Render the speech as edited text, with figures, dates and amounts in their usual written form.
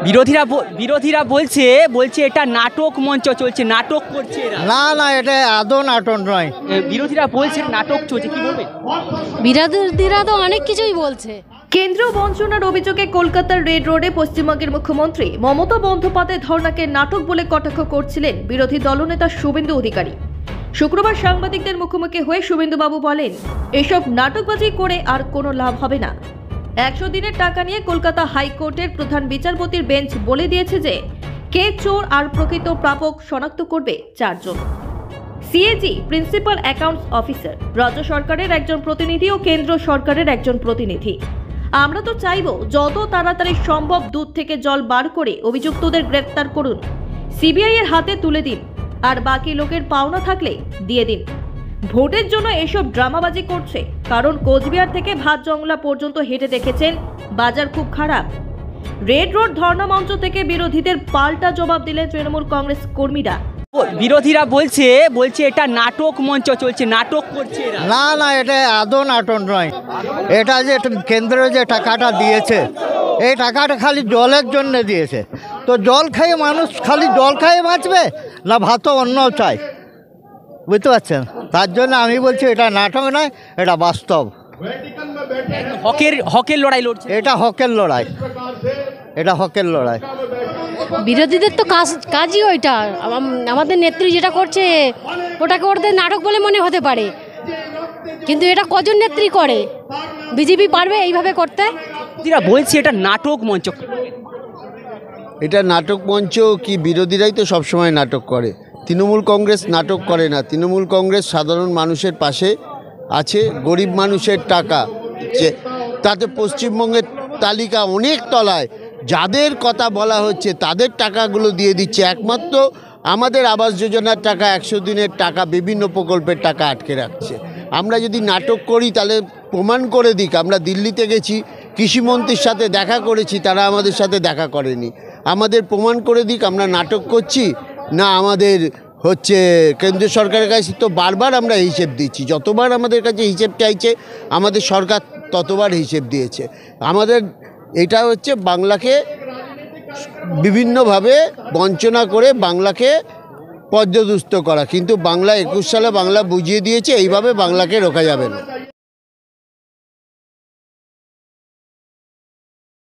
বিরোধীরা বলছে এটা নাটক মঞ্চ চলছে, নাটক করছে এরা। না না, এটা আদৌ নাটক নয়। বিরোধীরা বলছে নাটক চলছে, কি বলবেন? বিরোধীরা তো অনেক কিছুই বলছে। কেন্দ্রীয় বঞ্চনার অভিযোগে কলকাতার রেড রোডে পশ্চিমবঙ্গের মুখ্যমন্ত্রী মমতা বন্দ্যোপাধ্যায় ধর্নাকে নাটক বলে কটাক্ষ করছিলেন বিরোধী দলনেতা শুভেন্দু অধিকারী। শুক্রবার সাংবাদিকদের মুখোমুখি হয়ে শুভেন্দুবাবু বলেন, এসব নাটকবাজি করে আর কোনো লাভ হবে না। 100 দিনের টাকা নিয়ে কলকাতা হাইকোর্টের প্রধান বিচারপতির বেঞ্চ বলে দিয়েছে যে কে চোর আর প্রকৃত প্রাপক শনাক্ত করবে 4 জন। সিএজি প্রিন্সিপাল অ্যাকাউন্টস অফিসার, রাজ্য সরকারের একজন প্রতিনিধি ও কেন্দ্র সরকারের একজন প্রতিনিধি। আমরা তো চাইব যত তাড়াতাড়ি সম্ভব দুধ থেকে জল বার করে অভিযুক্তদের গ্রেফতার করুন, সিবিআই এর হাতে তুলে দিন, আর বাকি লোকের পাওনা থাকলে দিয়ে দিন। ভোটের জন্য এসব ড্রামাবাজি করছে, কারণ কোচবিহার থেকে ভাতজংলা পর্যন্ত হেঁটে দেখেছেন বাজার খুব খারাপ। রেড রোড ধর্ণা মঞ্চ থেকে বিরোধীদের পাল্টা জবাব দিলেন তৃণমূল কংগ্রেস কর্মীরা। বিরোধীরা বলছে এটা নাটক মঞ্চ চলছে, নাটক করছে এরা। না না, এটা আদৌ নাটক নয়। এটা যে কেন্দ্র যে টাকাটা দিয়েছে, এই টাকাটা খালি জলের জন্য দিয়েছে। তো জল খেয়ে মানুষ খালি জল খেয়ে বাঁচবে না, ভাতও অন্য চাই, বুঝতে পারছেন? তার জন্য আমি বলছি এটা নাটক নয়, এটা বাস্তব। হকের লড়াই লড়ছে, এটা হকের লড়াই, এটা হকের লড়াই। বিরোধীদের তো কাজই ওইটা। আমাদের নেত্রী যেটা করছে ওটাকে ওদের নাটক বলে মনে হতে পারে, কিন্তু এটা কজন নেত্রী করে? বিজেপি পারবে এইভাবে করতে? বিরোধীরা বলছে এটা নাটক মঞ্চ। এটা নাটক মঞ্চ কি? বিরোধীরাই তো সবসময় নাটক করে। তৃণমূল কংগ্রেস নাটক করে না। তৃণমূল কংগ্রেস সাধারণ মানুষের পাশে আছে। গরিব মানুষের টাকা তাতে পশ্চিমবঙ্গের তালিকা অনেক তলায়। যাদের কথা বলা হচ্ছে তাদের টাকাগুলো দিয়ে দিচ্ছে। একমাত্র আমাদের আবাস যোজনার টাকা, 100 দিনের টাকা, বিভিন্ন প্রকল্পের টাকা আটকে রাখছে। আমরা যদি নাটক করি তাহলে প্রমাণ করে দিক। আমরা দিল্লিতে গেছি, কৃষিমন্ত্রীর সাথে দেখা করেছি, তারা আমাদের সাথে দেখা করেনি। আমাদের প্রমাণ করে দিক আমরা নাটক করছি না। আমাদের কেন্দ্রীয় সরকারের কাছে তো বারবার আমরা হিসেব দিচ্ছি। যতবার আমাদের কাছে হিসেব চাইছে আমাদের সরকার ততবার হিসেব দিয়েছে। আমাদের এটা বাংলাকে বিভিন্নভাবে বঞ্চনা করে বাংলাকে পর্যদুস্ত করা, কিন্তু বাংলা 21 সালে বাংলা বুঝিয়ে দিয়েছে এইভাবে বাংলাকে রোকা যাবে না।